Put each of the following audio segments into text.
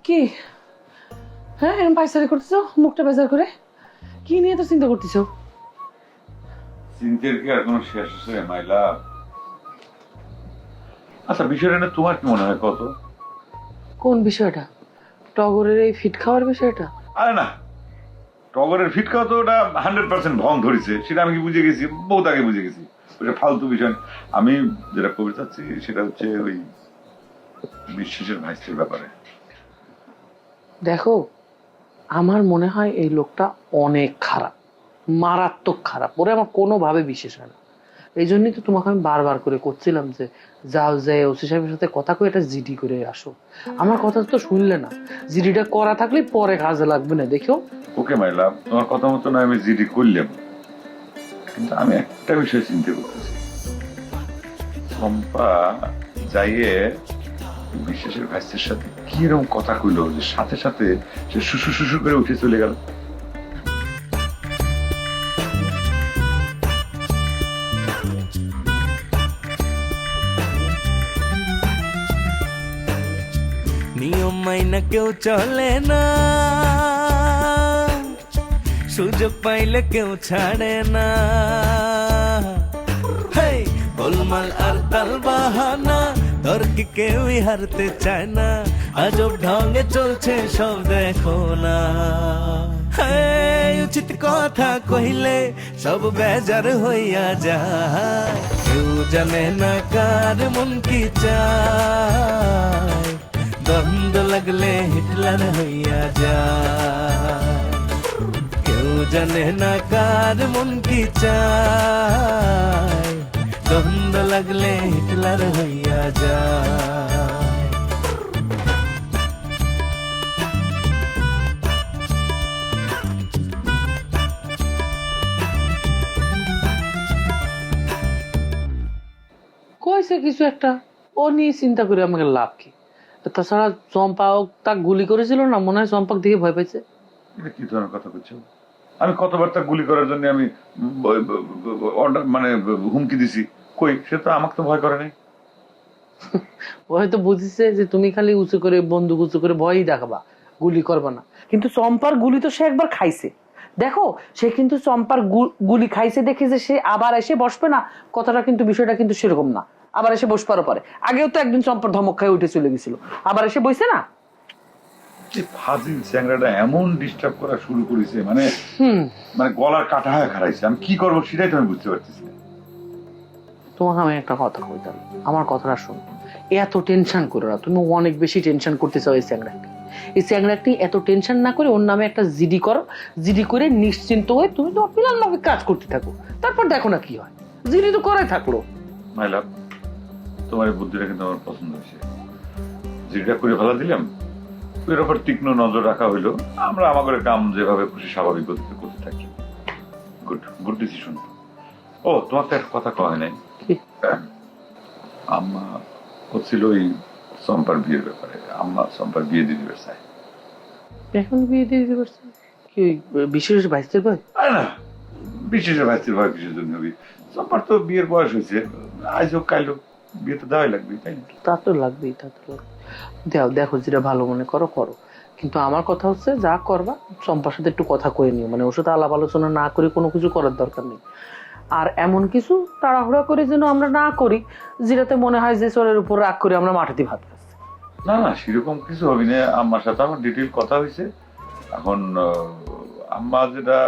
কি? হ্যাঁ, এরকম পায়চারি করতেছো, মুখটা বেজার করে? কি নিয়ে তো চিন্তা করতেছো? চিন্তার কি আর কোনো শেষ আছে মাইলা? আচ্ছা, বিষয়টা না তোমার কি মনে হয় কত? কোন বিষয়টা? টগরের এই ফিট খাওয়ার বিষয়টা? আরে না, টগরের ফিট খাওয়া তো ওটা 100% ভং ধরেছে, সেটা আমি কি বুঝে গেছি, বহুত আগে বুঝে গেছি। ওটা ফালতু বিষয় না। আমি যেটা কবি চাচ্ছি সেটা হচ্ছে ওই বিশ্বাসের ভাইসের ব্যাপারে। দেখো, আমার মনে হয় এই লোকটা অনেক খারাপ, মারাত্মক খারাপ। ওরে আমার কোনোভাবে বিশ্বাস হয় না। এই জন্যই তো তোমাকে আমি বারবার করে করছিলাম যে যাও, যাই ওসি সাহেবের সাথে কথা কই এটা জিডি করে আসো। আমার কথা তো শুনলে না। জিডিটা করা থাকলে পরে কাজে লাগবে না, দেখো। ওকে মাইলা, তোমার কথা মতো না আমি জিডি করলাম, কিন্তু আমি একটা বিষয় চিন্তা করতেছি। চম্পা যাইয়ে বিশ্বাসের ভাইসের সাথে কিরকম কথা কইলো যে সাথে সাথে সে শুশু শুশু করে উঠে চলে গেল। নিয়ম মাইনা কেউ চলে না, সুযোগ পাইলে কেউ ছাড়ে না। হেই, গোলমাল আর তাল বাহানা, তর্কে কেউই হারতে চায় না। আজব ঢঙ্গে চলছে সব দেখো না। হেই, উচিত কথা কহিলে সব বেজার হইয়া যায়। কেউ জানে না কার মন কি চায়, দ্বন্দ্ব লাগলে হিটলার হইয়া যায়। কেউ জানে না কার মন কি চায়, দ্বন্দ্ব লাগলে হিটলার হইয়া যায়। কইছে কিছু একটা, ও নিয়ে চিন্তা করে আমাকে লাভ কি? তাছাড়া চম্পাক তা গুলি করেছিল না, মনে হয় চম্পাক দিকে ভয় পাইছে। এটা কি ধরনের কথা বলছো? আমি কতবার তা গুলি করার জন্য আমি অর্ডার মানে হুমকি দিছি, কই সে তো আমাকে তো ভয় করে নাই। ও হয়তো বুঝিছে যে তুমি খালি উঁচু করে বন্দুক উঁচু করে ভয়ই দেখাবা, গুলি করবা না। কিন্তু চম্পার গুলি তো সে একবার খাইছে। দেখো, সে কিন্তু চম্পার গুলি খাইছে দেখে যে সে আবার এসে বসবে না, কথাটা কিন্তু বিষয়টা কিন্তু সেরকম না। আবার এসে বসবার পরে আগেও তো একদিন চম্পার ধমক খাই উঠে চলে গেছিল, আবার এসে বসে না। ফাজিল চ্যাংড়াটা এমন ডিস্টার্ব করা শুরু করেছে, মানে মানে গলার কাটা হয়ে খারাইছে। আমি কি করবো সেটাই তো আমি বুঝতে পারতেছি না। তোমাকে আমি একটা কথা কইতাম, আমার কথাটা শোনো। এত টেনশন করো না, তুমি অনেক বেশি টেনশন করতে চাও এই চ্যাংড়াটি। এই চ্যাংড়াটি এত টেনশন না করে ওর নামে একটা জিডি করো। জিডি করে নিশ্চিন্ত হয়ে তুমি তোমার প্ল্যান মাফিক কাজ করতে থাকো, তারপর দেখো না কি হয়। জিডি তো করাই থাকলো। মাইলাভ, তোমার এই বুদ্ধিটা কিন্তু আমার পছন্দ হয়েছে। যেটা করে ফেলা দিলাম, এর ওপর তীক্ষ্ণ নজর রাখা হইলো, আমরা আমাদের কাম যেভাবে খুশি স্বাভাবিক গতিতে করতে থাকি। Good good decision. ও, তোমার তো একটা কথা কয় নাই। আম্মা হচ্ছিল ওই চম্পার বিয়ের ব্যাপারে। আম্মা চম্পার বিয়ে দিয়ে দিবে চাই। এখন বিয়ে দিয়ে দিতে পারছে কি? ওই বিশেষ বাইশের বয়? আরে না, বিশেষের ভাইসের ভয় কিসের জন্য হবে? চম্পার তো বিয়ের বয়স হয়েছে, আজ হোক কাল হোক বিয়ে তো দেওয়াই লাগবে, তাই না? তা তো লাগবেই, তা তো লাগবে। দাও, দেখো যেটা ভালো মনে করো করো। কিন্তু আমার কথা হচ্ছে, যা করবা চম্পার সাথে একটু কথা কয়ে নিও, মানে ওর সাথে আলাপ আলোচনা না করে কোনো কিছু করার দরকার নেই। আর এমন কিছু তাড়াহুড়া করে যেন আমরা না করি যেটাতে মনে হয় যে চোরের উপর রাগ করে আমরা মাটিতে ভাত খাচ্ছি। না না, সেরকম কিছু হবে না। আম্মার সাথে আমার ডিটেল কথা হয়েছে। এখন আম্মা যেটা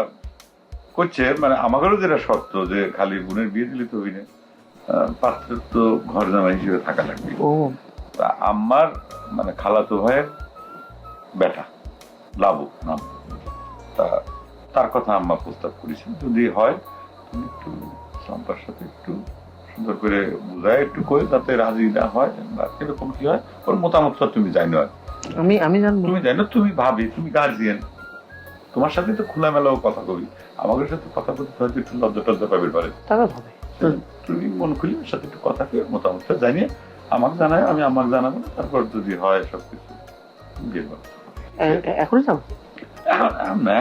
করছে, মানে আমাদেরও যেটা শর্ত যে খালি বোনের বিয়ে দিলে তো হই না, পাত্রের তো ঘর জামাই হিসেবে থাকা লাগবে। ও, তা আম্মার মানে খালাতো ভাইয়ের বেটা লাবু নাম, তা তার কথা আম্মা প্রস্তাব করেছে। যদি হয় তুমি একটু চম্পার সাথে একটু সুন্দর করে বুঝায় একটু কয়ে যাতে রাজি না হয়, বা কিরকম কি হয় ওর মতামতটা তুমি জানো। আর আমি জানবো। তুমি জানো, তুমি ভাবি, তুমি গার্জিয়ান, তোমার সাথে তো খোলামেলাও কথা কবি, আমাদের সাথে কথা বলতে হয়তো একটু লজ্জা টজ্জা পাবে পারে। টাকা হবে। তুমি মন খুলে ওর সাথে একটু কথা কয়ে মতামতটা জানিয়ে আমাকে জানায়, আমি আমাকে জানাবো। তারপর যদি হয় সবকিছু বিয়ে করো। এখনই যাবো? এখন না,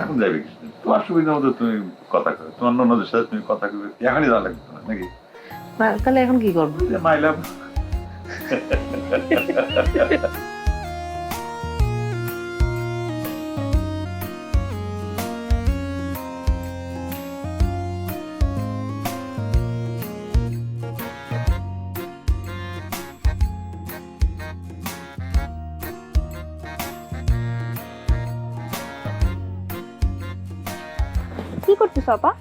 এখন যাবে কিছু, তোমার সুবিধা মতো তুমি কথা কবে, তোমার ননদের সাথে তুমি কথা কবে, এখনই যাওয়া লাগবে তোমার নাকি? না, তাহলে এখন কি করবো? মাই লাভ। কি করতেছ আপা?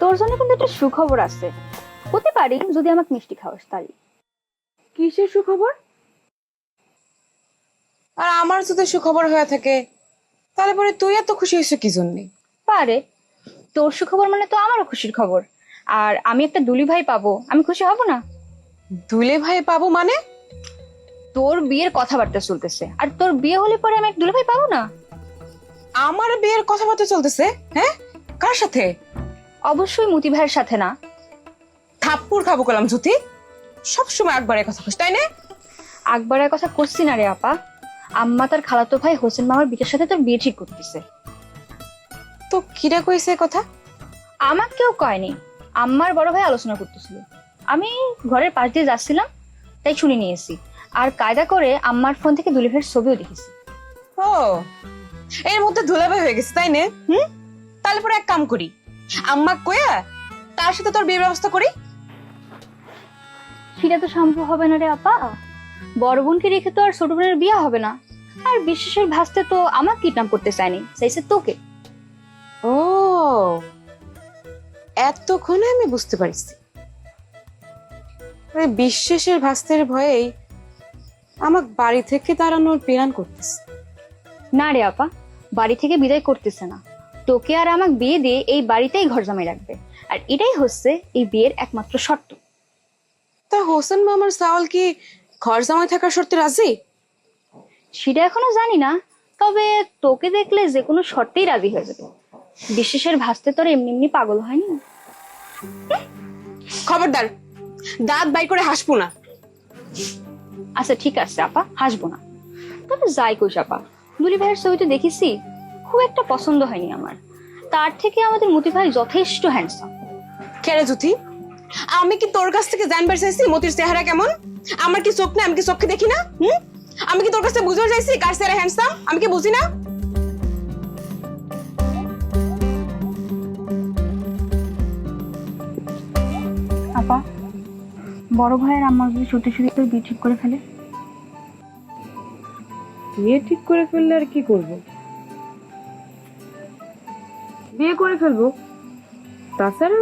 তোর জন্য কিন্তু একটা সুখবর আছে। হতে পারি যদি আমাকে মিষ্টি খাওয়াস তাই। কিসের সুখবর? আর আমার যদি সুখবর হয়ে থাকে তাহলে পরে তুই এত খুশি হয়েছে কি জন্যে? পারে, তোর সুখবর মানে তো আমারও খুশির খবর। আর আমি একটা দুলি ভাই পাবো, আমি খুশি হব না? দুলে ভাই পাবো মানে? তোর বিয়ের কথাবার্তা চলতেছে, আর তোর বিয়ে হলে পরে আমি এক দুলি ভাই পাবো না? আমার বিয়ের কথাবার্তা চলতেছে? হ্যাঁ, কার সাথে? অবশ্যই মতি ভাইয়ের সাথে না। থাপ্পড় খাবো কলাম জ্যোতি, সবসময় একবারের কথা কস তাই না? আকবরের কথা করছি না রে আপা। আম্মা তার খালাতো ভাই হোসেন মামার বিয়ের সাথে তোর বিয়ে ঠিক করতেছে। তো কিরা কইছে এ কথা? আমাকে কেউ কয়নি, আম্মার বড় ভাই আলোচনা করতেছিল। আমি ঘরের পাশ দিয়ে যাচ্ছিলাম, তাই শুনে নিয়েছি। আর কায়দা করে আম্মার ফোন থেকে দুলি ভাইয়ের ছবিও দেখেছি। ও, এর মধ্যে ধুলাবাই হয়ে গেছে তাই না? তাহলে পরে এক কাম করি, আম্মা কইয়া তার সাথে তোর বিয়ের ব্যবস্থা করি। সেটা তো সম্ভব হবে না রে আপা। বড় বোনকে রেখে তো আর ছোট বোনের বিয়ে হবে না। আর বিশ্বাসের ভাসতে তো আমাকে কিডন্যাপ করতে চায়নি, চাইছে তোকে। ও, এতক্ষণে আমি বুঝতে পারছি। বিশ্বাসের ভাস্তের ভয়েই আমাকে বাড়ি থেকে তাড়ানোর প্ল্যান করতেছে। না রে আপা, বাড়ি থেকে বিদায় করতেছে না, তোকে আর আমাকে বিয়ে দিয়ে এই বাড়িতেই ঘর জমাই রাখবে। আর এটাই হচ্ছে এই বিয়ের একমাত্র শর্ত। তা হোসেন মামার সাওয়াল কি ঘর জামাই থাকার শর্তে রাজি? সেটা এখনো জানি না, তবে তোকে দেখলে যে কোনো শর্তেই রাজি হয়ে যাবে। বিশ্বাসের ভাসতে তোর এমনি এমনি পাগল হয়নি। খবরদার, দাঁত বাই করে হাসবো না। আচ্ছা ঠিক আছে আপা, হাসবো না। তবে যাই কইস আপা, দুলি ভাইয়ের ছবিটা দেখেছি, খুব একটা পছন্দ হয়নি আমার। তার থেকে আমাদের মতি ভাই যথেষ্ট হ্যান্ডসাম। কেরে জ্যোতি, আমি কি তোর কাছ থেকে জানবার চাইছি মতির চেহারা কেমন? আমার কি চোখ না? আমি কি চোখকে দেখি না? আমি কি তোর কাছে বুঝতে চাইছি কার চেহারা হ্যান্ডসাম? আমি কি বুঝি না? আপা, বড় ভাইয়ের আম্মা যদি সত্যি সত্যি তোর বিয়ে ঠিক করে ফেলে? বিয়ে ঠিক করে ফেললে আর কি করব? বিয়ে করে ফেলবো, তাছাড়া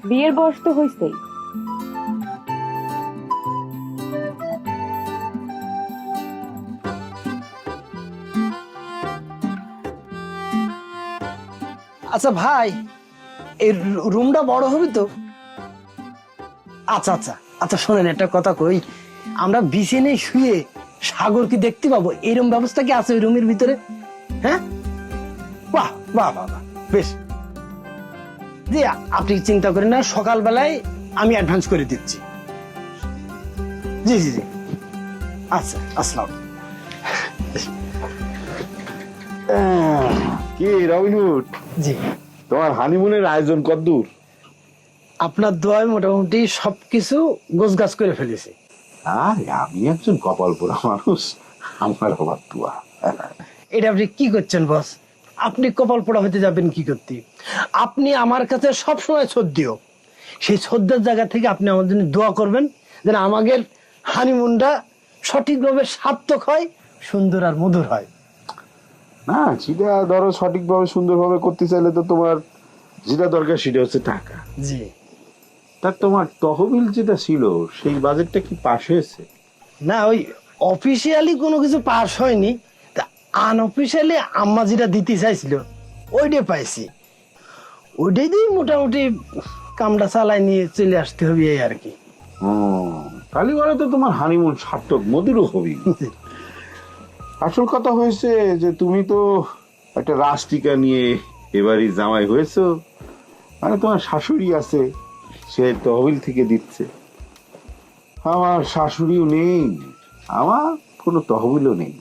বিয়ের বয়স তো হইছেই। আচ্ছা ভাই, এই রুমটা বড় হবে তো? আচ্ছা আচ্ছা আচ্ছা, শোনেন একটা কথা কই, আমরা বিছানায় শুয়ে সাগর কি দেখতে পাবো? এরকম ব্যবস্থা কি আছে ওই রুমের ভিতরে? হ্যাঁ, বাহ বাহ বাহ বাহ, বেশ। জি, আপনি চিন্তা করেন না, সকালবেলায় আমি অ্যাডভান্স করে দিচ্ছি। জি জি জি, আচ্ছা, আসসালাম। কি রবিনহুড, জি, তোমার হানিমুনের আয়োজন কতদূর? আপনার দোয়ায় মোটামুটি সবকিছু গোছগাছ করে ফেলেছে। আরে আমি একজন কপাল পোড়া মানুষ, আমার আবার দোয়া। এটা আপনি কি করছেন বস? আপনি কপাল পোড়া হতে যাবেন কি করতে? আপনি আমার কাছে সবসময় শ্রদ্ধেয়। সেই শ্রদ্ধার জায়গা থেকে আপনি আমার জন্য দোয়া করবেন যেন আমাদের হানিমুনটা সঠিকভাবে সার্থক হয়, সুন্দর আর মধুর হয়। না, সেটা ধরো সঠিকভাবে সুন্দরভাবে করতে চাইলে তো তোমার যেটা দরকার সেটা হচ্ছে টাকা। জি, তা তোমার তহবিল যেটা ছিল সেই বাজেটটা কি পাস হয়েছে? না, ওই অফিসিয়ালি কোনো কিছু পাস হয়নি, তা আনঅফিসিয়ালি আম্মা যেটা দিতে চাইছিল ওইটাই পাইছি। ওইটাই দিয়ে মোটামুটি কামটা চালাই নিয়ে চলে আসতে হবে এই আর কি। তাহলে বলে তো তোমার হানিমুন সার্থক, মধুরও হবি। আসল কথা হয়েছে যে তুমি তো একটা রাজটিকা নিয়ে এবারই জামাই হয়েছো, মানে তোমার শাশুড়ি আছে, সে তহবিল থেকে দিচ্ছে। আমার শাশুড়িও নেই, আমার কোনো তহবিলও নেই।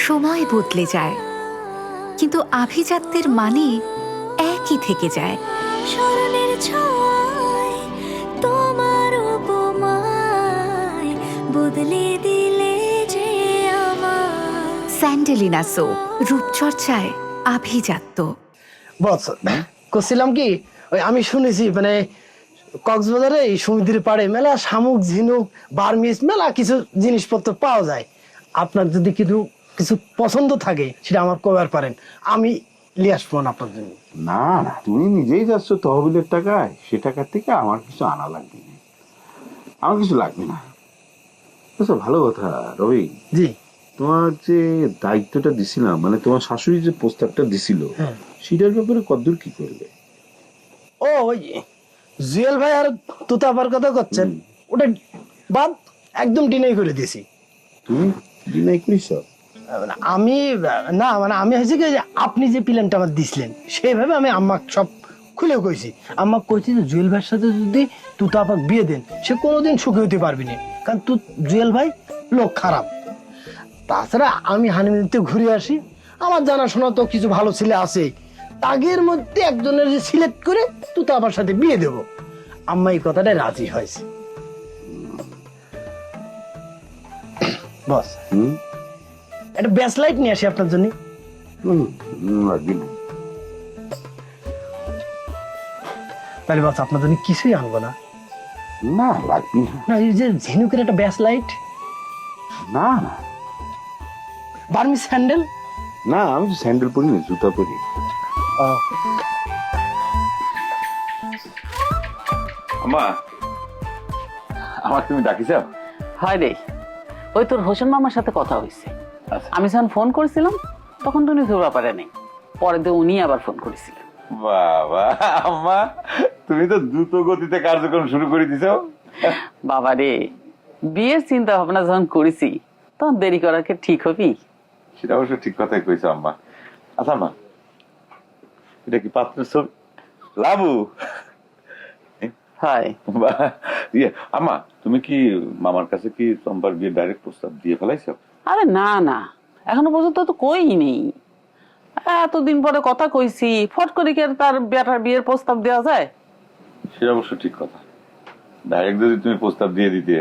সময় বদলে যায়, কিন্তু আভিজাত্যের মানে একই থেকে যায়। স্মরণের ছোঁয়ায় তোমার উপমায় বদলে দিলে যে আমার। স্যান্ডেলিনা সো, রূপচর্চায় আভিজাত্য। বস, করছিলাম কি, ওই আমি শুনেছি মানে কক্সবাজারে এই সমুদ্রের পাড়ে মেলা শামুক, ঝিনুক, বার্মিজ মেলা কিছু জিনিসপত্র পাওয়া যায়। আপনার যদি কিছু কিছু পছন্দ থাকে সেটা আমার কবার পারেন, আমি নিয়ে আসবো না আপনার জন্য। না না, তুমি নিজেই যাচ্ছ তহবিলের টাকায়, সে টাকার থেকে আমার কিছু আনা লাগবে না, আমার কিছু লাগবে না। আচ্ছা ভালো কথা রবি, জি। তোমার যে দায়িত্বটা দিছিলাম, মানে তোমার শাশুড়ি যে প্রস্তাবটা দিছিল, হ্যাঁ। সেটার ব্যাপারে কতদূর কি করলে? ও ওই জুয়েল ভাই আর তুতাপার কথা করছেন, ওটা বাদ একদম ডিনাই করে দিয়েছি। তুমি ডিনাই করিস? মানে আমি না, মানে আমি হয়েছে কি, যে আপনি যে প্ল্যানটা আমার দিছিলেন সেইভাবে আমি আম্মা সব খুলে কইছি। আম্মা কইছি যে জুয়েল ভাইয়ের সাথে যদি তুতাপাক বিয়ে দেন সে কোনোদিন সুখী হতে পারবি না, কারণ জুয়েল ভাই লোক খারাপ। তাছাড়া আমি হানিমুনিতে ঘুরে আসি, আমার জানাশোনা তো কিছু ভালো ছেলে আছে, তাগের মধ্যে একজনের যে সিলেক্ট করে তুতাপার সাথে বিয়ে দেব। আম্মা এই কথাটাই রাজি হয়েছে। বস একটা ব্যাস লাইট নিয়ে আসি আপনার জন্য। লাগবে না। তাহলে বস আপনার জন্য কিছুই আনবো না? না লাগবে না। না, এই যে ঝিনুকের একটা ব্যাস লাইট, না না বার্মি স্যান্ডেল। না, আমি তো স্যান্ডেল পরি না, জুতা পরি। আম্মা, আমার তুমি ডাকিছ? হয় রে, ওই তোর হোসেন মামার সাথে কথা হয়েছে। আচ্ছা। আমি যখন ফোন করেছিলাম তখন তুমি ধরবা পারে নাই, পরে দিয়ে উনি আবার ফোন করেছিলেন। বাবা আম্মা, তুমি তো দ্রুত গতিতে কার্যক্রম শুরু করে দিছ। বাবা রে, বিয়ের চিন্তা ভাবনা যখন করেছি তখন দেরি করার কি ঠিক হবি? সেটা অবশ্য ঠিক কথাই কইছো আম্মা। আচ্ছা আম্মা, এটা কি পাত্রের ছবি? লাবু? হয়। ইয়ে আম্মা, তুমি কি মামার কাছে কি চম্পার বিয়ে ডাইরেক্ট প্রস্তাব দিয়ে ফেলাইছো? আরে না না, এখনো পর্যন্ত তো কইনি। এতদিন পরে কথা কইছি, ফট করে কি আর তার বেটার বিয়ের প্রস্তাব দেওয়া যায়? সেটা অবশ্য ঠিক কথা। ডাইরেক্ট যদি তুমি প্রস্তাব দিয়ে দিতে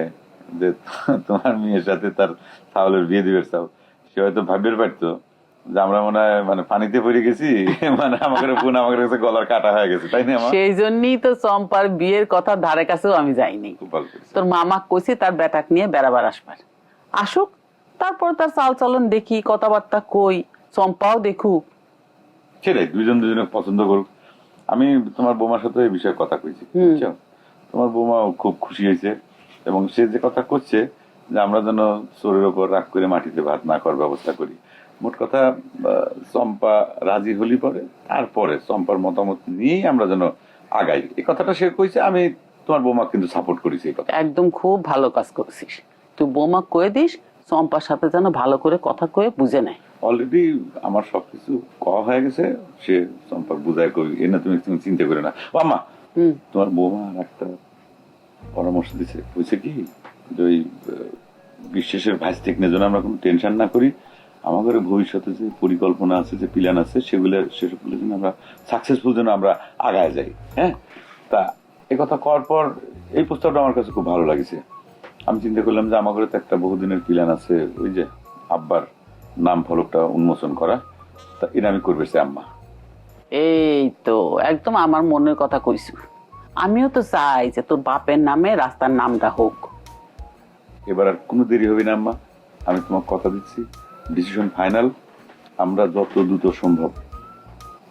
যে তোমার মেয়ের সাথে তার তাহলের বিয়ে দিবে চাও, সে হয়তো ভাবতে পারতো যে আমরা মনে হয় মানে পানিতে পড়ে গেছি, মানে আমাদের বোন আমাদের কাছে গলার কাটা হয়ে গেছে, তাই না? সেই জন্যই তো চম্পার বিয়ের কথা ধারে কাছেও আমি যাইনি। খুব ভালো করেছে। তোর মামা কইছে তার বেটাক নিয়ে বেড়াবার আসবার, আসুক, তারপর তার চাল চলন দেখি, কথাবার্তা কই, চম্পাও দেখুক। সেটাই, দুজন দুজনে পছন্দ করুক। আমি তোমার বৌমার সাথে এই বিষয়ে কথা কইছি, বুঝছো? তোমার বৌমাও খুব খুশি হয়েছে, এবং সে যে কথা করছে যে আমরা যেন চোরের ওপর রাগ করে মাটিতে ভাত না করার ব্যবস্থা করি। মোট কথা চম্পা রাজি হলি পরে, তারপরে চম্পার মতামত নিয়েই আমরা যেন আগাই, এই কথাটা সে কইছে। আমি তোমার বৌমা কিন্তু সাপোর্ট করেছি এই কথা। একদম খুব ভালো কাজ করছিস তুই। বৌমা কয়ে দিস চম্পার সাথে যেন ভালো করে কথা কয়ে বুঝে নেয়। অলরেডি আমার সবকিছু কওয়া হয়ে গেছে, সে চম্পার বুঝায় কই, এ না তুমি চিন্তা করে না। ও আম্মা, তোমার বৌমা একটা পরামর্শ দিচ্ছে, বুঝছে কি, যে ওই বিশ্বাসের ভাইস টেকনের জন্য আমরা কোনো টেনশন না করি, আমাদের ভবিষ্যতে যে পরিকল্পনা আছে, যে প্ল্যান আছে, সেসবগুলো যেন আমরা সাকসেসফুল যেন আমরা আগায় যাই। হ্যাঁ, তা এই কথা করার পর এই প্রস্তাবটা আমার কাছে খুব ভালো লাগছে। আমি চিন্তা করলাম যে আমাদের তো একটা বহুদিনের প্ল্যান আছে, ওই যে আব্বার নাম ফলকটা উন্মোচন করা, তা এটা আমি করবে সে আম্মা। এই তো একদম আমার মনের কথা কইছু। আমিও তো চাই যে তোর বাপের নামে রাস্তার নামটা হোক। এবার আর কোনো দেরি হবে না আম্মা, আমি তোমাকে কথা দিচ্ছি, ডিসিশন ফাইনাল। আমরা যত দ্রুত সম্ভব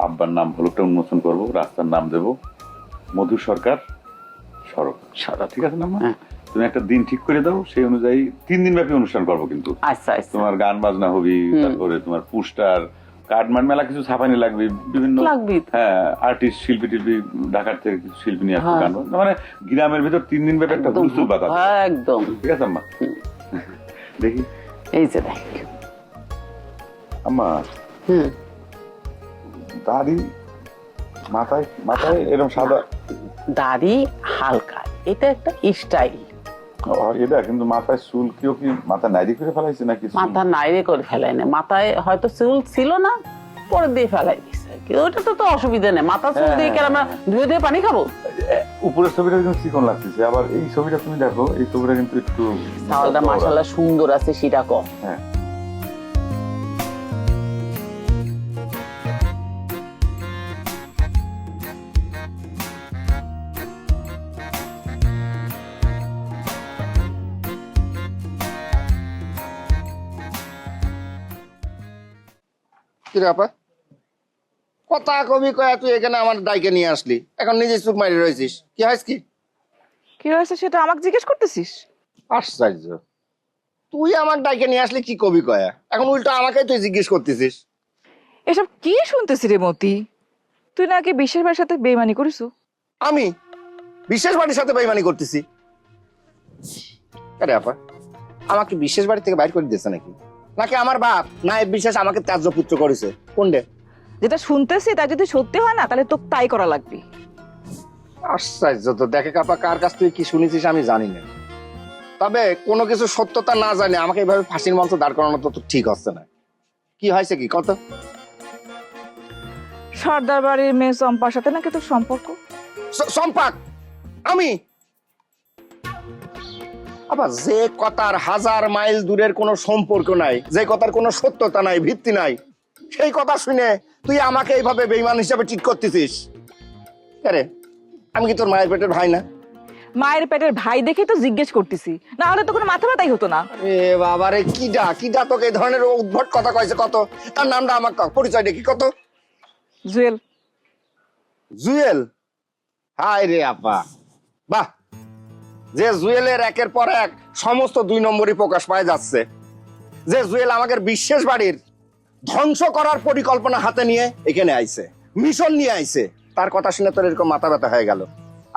আব্বার নাম ফলকটা উন্মোচন করব, রাস্তার নাম দেব মধু সরকার সড়ক। ঠিক আছে না আম্মা? তুমি একটা দিন ঠিক করে দাও, সেই অনুযায়ী 3 দিন ব্যাপী অনুষ্ঠান করবো কিন্তু। আচ্ছা আচ্ছা। তোমার গান বাজনা হবি, তারপরে তোমার পোস্টার, কার্ডমান, মেলা কিছু ছাপানি লাগবে, বিভিন্ন হ্যাঁ আর্টিস্ট, শিল্পী টিল্পী, ঢাকার থেকে কিছু শিল্পী নিয়ে আসবে, গান বাজনা, মানে গ্রামের ভিতর 3 দিন ব্যাপী একটা হুলস্থুল বাতাস। একদম ঠিক আছে আম্মা? দেখি এই যে দেখ আম্মা, দাড়ি মাথায় মাথায় এরকম সাদা দাড়ি হালকা, এটা একটা স্টাইল। এটা কিন্তু মাথায় চুল কেউ কি মাথা নাইরি করে ফেলাইছে নাকি? মাথা নাইরে করে ফেলাই না, মাথায় হয়তো চুল ছিল না, পরে দিয়ে ফেলাই দিছে। ওটা তো অসুবিধা নেই, মাথা চুল দিয়ে আমরা ধুয়ে ধুয়ে পানি খাবো। উপরের ছবিটা কিন্তু চিকন লাগতেছে, আবার এই ছবিটা তুমি দেখো, এই ছবিটা কিন্তু একটু চালটা মাশাআল্লাহ সুন্দর আছে, সেটা কম। হ্যাঁ, কি রে আপা, কথা কবি কয়া তুই এখানে আমার দায়কে নিয়ে আসলি, এখন নিজে চুপ মারি রয়েছিস, কি হয়েছে কি? কি হয়েছে সেটা আমাকে জিজ্ঞেস করতেছিস? আশ্চর্য, তুই আমার দায়কে নিয়ে আসলি কি কবি কয়া, এখন উল্টো আমাকে তুই জিজ্ঞেস করতেছিস। এসব কি শুনতেছি রে মতি? তুই নাকি বিশ্বের ভাইয়ের সাথে বেইমানি করিস? আমি বিশেষ বাড়ির সাথে বেইমানি করতেছি? আরে আপা, আমাকে বিশেষ বাড়ি থেকে বাইর করে দিয়েছে নাকি? নাকি আমার বাপ নায়েব বিশেষ আমাকে ত্যায্য পুত্র করেছে? কোনটা? যেটা শুনতেছি তা যদি সত্যি হয় না তাহলে তো তাই করা লাগবে। আশ্চর্য তো, দেখে কাপা কার কাছ থেকে কি শুনেছিস আমি জানি না, তবে কোনো কিছু সত্যতা না জানে আমাকে এইভাবে ফাঁসির মঞ্চ দাঁড় করানো তো ঠিক হচ্ছে না। কি হয়েছে কি কত? সর্দার বাড়ির মেয়ে চম্পার সাথে নাকি তোর সম্পর্ক? সম্পাক? আমি আবার যে কথার হাজার মাইল দূরের কোনো সম্পর্ক নাই, যে কথার কোনো সত্যতা নাই, ভিত্তি নাই, সেই কথা শুনে তুই আমাকে এইভাবে বেঈমান হিসাবে ঠিক করতেছিস? আরে আমি কি তোর মায়ের পেটের ভাই না? মায়ের পেটের ভাই দেখে তো জিজ্ঞেস করতেছি, না হলে তো কোনো মাথা ব্যথাই হতো না। এ বাবারে, কিডা তোকে এই ধরনের উদ্ভট কথা কইছে কত? তার নামটা আমার পরিচয় দেখি কত? জুয়েল। জুয়েল? হায় রে আপা, বাহ, যে জুয়েলের একের পর এক সমস্ত 2 নম্বরই প্রকাশ পায় যাচ্ছে, যে জুয়েল আমাদের বিশেষ বাড়ির ধ্বংস করার পরিকল্পনা হাতে নিয়ে এখানে আইছে, মিশন নিয়ে আইছে, তার কথা শুনে তোর এরকম মাথা ব্যথা হয়ে গেল,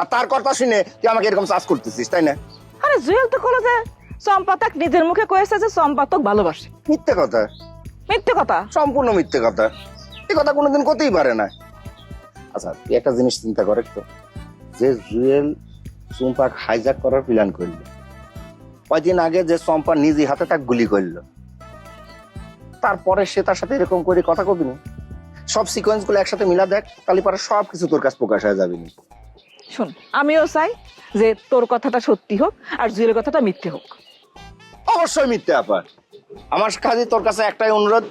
আর তার কথা শুনে তুই আমাকে এরকম চাষ করতেছিস, তাই না? আরে জুয়েল তো কলো যে চম্পা তাক নিজের মুখে কয়েছে যে চম্পা তোকে ভালোবাসে। মিথ্যে কথা, মিথ্যে কথা, সম্পূর্ণ মিথ্যে কথা, এই কথা কোনোদিন করতেই পারে না। আচ্ছা তুই একটা জিনিস চিন্তা করে তো, যে জুয়েল চম্পাক হাইজ্যাক করার প্ল্যান করলো, কয়দিন আগে যে চম্পা নিজে হাতে তাকে গুলি করলো, তারপরে সে তার সাথে এরকম করে কথা কবি না? সব সিকোয়েন্স গুলো একসাথে মিলা দেখ, তাহলে পরে সব কিছু তোর কাছে প্রকাশ হয়ে যাবে। শোন, আমিও চাই যে তোর কথাটা সত্যি হোক আর জুয়েলের কথাটা মিথ্যে হোক। অবশ্যই মিথ্যে আপা, আমার কাছে তোর কাছে একটাই অনুরোধ,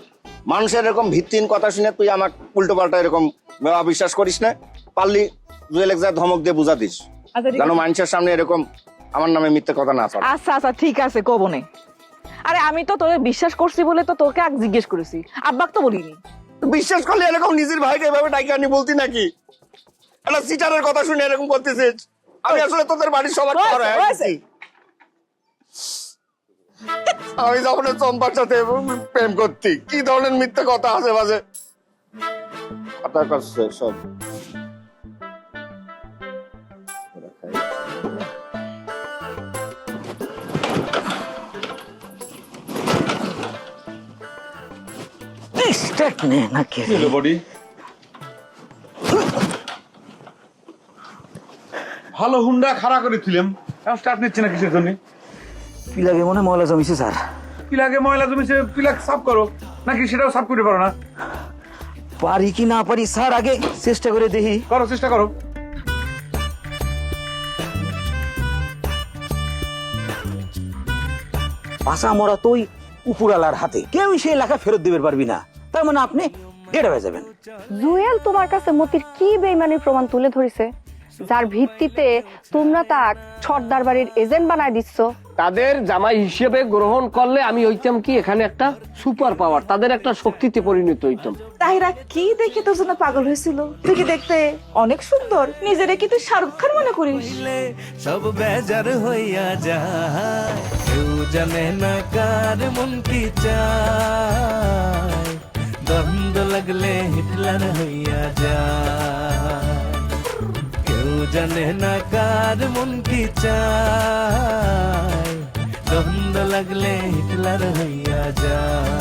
মানুষের এরকম ভিত্তিহীন কথা শুনে তুই আমাকে উল্টো পাল্টা এরকম বিশ্বাস করিস না, পারলি জুয়েল এক জায়গায় ধমক দিয়ে বুঝা দিস, যেন মানুষের সামনে এরকম আমার নামে মিথ্যে কথা না চলে। আচ্ছা আচ্ছা ঠিক আছে, কবনে। আরে আমি তো তোরে বিশ্বাস করছি বলে তো তোকে আগে জিজ্ঞেস করেছি, আব্বাক তো বলিনি। বিশ্বাস করলে এরকম নিজের ভাইকে এভাবে ডাইকে আনি বলতি নাকি? একটা সিটারের কথা শুনে এরকম করতেছিস? আমি আসলে তোদের বাড়ির সবার আমি যখন চম্পার সাথে প্রেম করতি, কি ধরনের মিথ্যে কথা আছে বাজে কথা করছে সব। ভালো হুন্ডা খাড়া করে তুলাম, এখন স্টার্ট নিচ্ছে না কিসের জন্য? পিলাগে মনে ময়লা জমিছে স্যার। পিলাকে ময়লা জমিছে, পিলাক সাফ করো, নাকি সেটাও সাফ করতে পারো না? পারি কি না পারি স্যার, আগে চেষ্টা করে দেখি। করো, চেষ্টা করো। পাশা মরা তুই উপরালার হাতে, কেউ সেই লেখা ফেরত দিতে পারবি না, তার মানে আপনি ডেড হয়ে যাবেন। জুয়েল তোমার কাছে মতির কি বেইমানির প্রমাণ তুলে ধরেছে, যার ভিত্তিতে তোমরা তাক সর্দার বাড়ির এজেন্ট বানায় দিচ্ছ? তাদের জামাই হিসেবে গ্রহণ করলে আমি হইতাম কি এখানে একটা সুপার পাওয়ার, তাদের একটা শক্তিতে পরিণত হইতাম। তাহিরা কি দেখে তোর জন্য পাগল হয়েছিল? তুই কি দেখতে অনেক সুন্দর, নিজেরে কি তুই শাহরুখ খান মনে করিস? সব বেজার হইয়া যায়, কেউ জানে না কার মন কি চায়, দ্বন্দ্ব লাগলে হিটলার হইয়া যায়, কেউ জানে না কার মন কি চায়, দ্বন্দ্ব লাগলে হিটলার হইয়া যায়।